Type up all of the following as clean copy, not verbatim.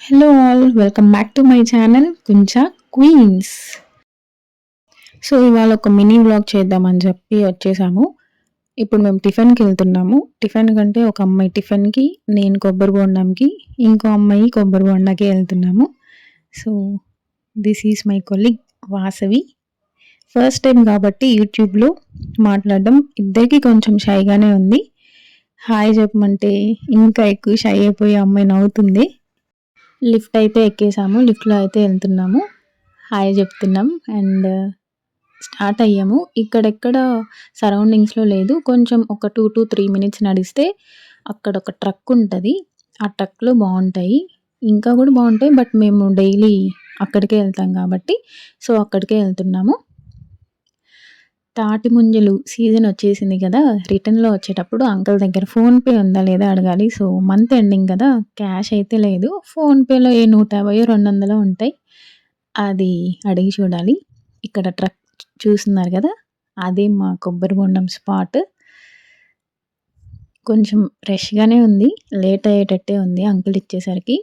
Hello all, welcome back to my channel కుంచా queens. So ఇవాళ ఒక మినీ వ్లాగ్ చేద్దామని చెప్పి వచ్చేసాము. ఇప్పుడు మేము టిఫిన్కి వెళ్తున్నాము. టిఫిన్ కంటే ఒక అమ్మాయి టిఫిన్కి, నేను కొబ్బరి బొండంకి, ఇంకో అమ్మాయి కొబ్బరి బొండాకి వెళ్తున్నాము. So this is my colleague Vasavi. First time కాబట్టి యూట్యూబ్లో మాట్లాడడం ఇద్దరికి కొంచెం షైగానే ఉంది. హాయ్ చెప్పమంటే ఇంకా ఎక్కువ షై అయిపోయి అమ్మాయి నవ్వుతుంది. లిఫ్ట్ అయితే ఎక్కేసాము. లిఫ్ట్‌లో అయితే వెళ్తున్నాము. హాయ్ చెప్తున్నాం అండ్ స్టార్ట్ అయ్యాము. ఇక్కడెక్కడ సరౌండింగ్స్‌లో లేదు. కొంచెం ఒక 2-3 మినిట్స్ నడిస్తే అక్కడ ఒక ట్రక్ ఉంటది. ఆ ట్రక్‌లో బావుంటాయి. ఇంకా కూడా బావుంటాయి. బట్ మేము డైలీ అక్కడికే వెళ్తాం కాబట్టి సో అక్కడికే వెళ్తున్నాము. తాటి ముంజలు సీజన్ వచ్చేసింది కదా! రిటర్న్‌లో వచ్చేటప్పుడు అంకుల్ దగ్గర ఫోన్‌పే ఉందా లేదా అడగాలి. సో మంత్ ఎండింగ్ కదా! క్యాష్ అయితే లేదు. ఫోన్‌పేలో ఏ 150, 200 ఉంటాయి. అది అడిగి చూడాలి. ఇక్కడ ట్రక్ చూస్తున్నారు కదా! అదే మా కొబ్బరి బొండం స్పాట్. కొంచెం రష్‌గానే ఉంది. లేట్ అయ్యేటట్టే ఉంది అంకుల్ ఇచ్చేసరికి.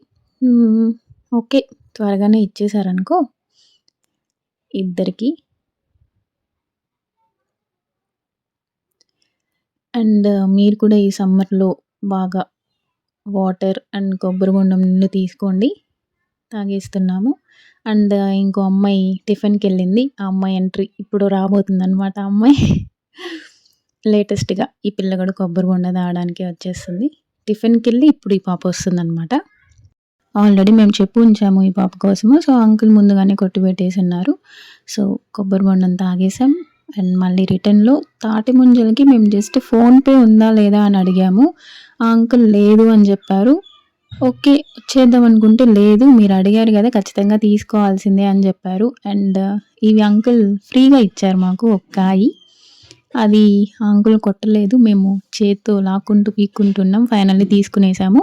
ఓకే. త్వరగానే ఇచ్చేసారనుకో ఇద్దరికీ. అండ్ మీరు కూడా ఈ సమ్మర్‌లో బాగా వాటర్ అండ్ కొబ్బరి బొండం నీళ్ళు తీసుకోండి. తాగేస్తున్నాము. అండ్ ఇంకో అమ్మాయి టిఫిన్‌కెళ్ళింది. ఆ అమ్మాయి ఎంట్రీ ఇప్పుడు రాబోతుందనమాట ఆ అమ్మాయి. లేటెస్ట్‌గా ఈ పిల్ల కూడా కొబ్బరి బొండం తాగడానికే వచ్చేస్తుంది. టిఫిన్‌కెళ్ళి ఇప్పుడు ఈ పాప వస్తుందనమాట. ఆల్రెడీ మేము చెప్పి ఉంచాము ఈ పాప కోసము. సో అంకుల్ ముందుగానే కొట్టిపెట్టేసున్నారు. సో కొబ్బరి బొండం తాగేసాం. అండ్ మళ్ళీ రిటర్న్‌లో తాటి ముంజలకి మేము జస్ట్ ఫోన్‌పే ఉందా లేదా అని అడిగాము. ఆ అంకుల్ లేదు అని చెప్పారు. ఓకే. వచ్చేద్దాం అనుకుంటే లేదు మీరు అడిగారు కదా! ఖచ్చితంగా తీసుకోవాల్సిందే అని చెప్పారు. అండ్ ఇవి అంకుల్ ఫ్రీగా ఇచ్చారు మాకు ఒక కాయి. అది ఆ అంకుల్ కొట్టలేదు. మేము చేత్తో లాక్కుంటూ పీక్కుంటున్నాం. ఫైనల్లీ తీసుకునేసాము.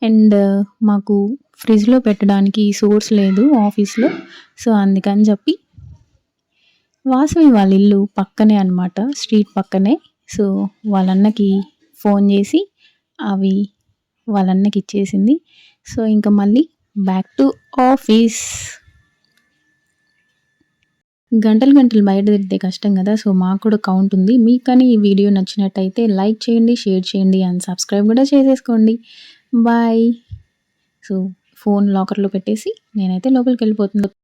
అండ్ మాకు ఫ్రిడ్జ్‌లో పెట్టడానికి సోర్స్ లేదు ఆఫీస్‌లో. సో అందుకని చెప్పి వాసవి వాళ్ళ ఇల్లు పక్కనే అనమాట. స్ట్రీట్ పక్కనే. సో వాళ్ళ అన్నకి ఫోన్ చేసి అవి వాళ్ళ అన్నకి ఇచ్చేసింది. సో ఇంక మళ్ళీ బ్యాక్ టు ఆఫీస్. గంటలు గంటలు బయట తిరిగితే కష్టం కదా! సో మాకు కూడా కౌంట్ ఉంది. మీకు కానీ ఈ వీడియో నచ్చినట్టయితే లైక్ చేయండి, షేర్ చేయండి అండ్ సబ్స్క్రైబ్ కూడా చేసేసుకోండి. బాయ్. సో ఫోన్ లాకర్‌లో పెట్టేసి నేనైతే లోపలికెళ్ళిపోతున్నా.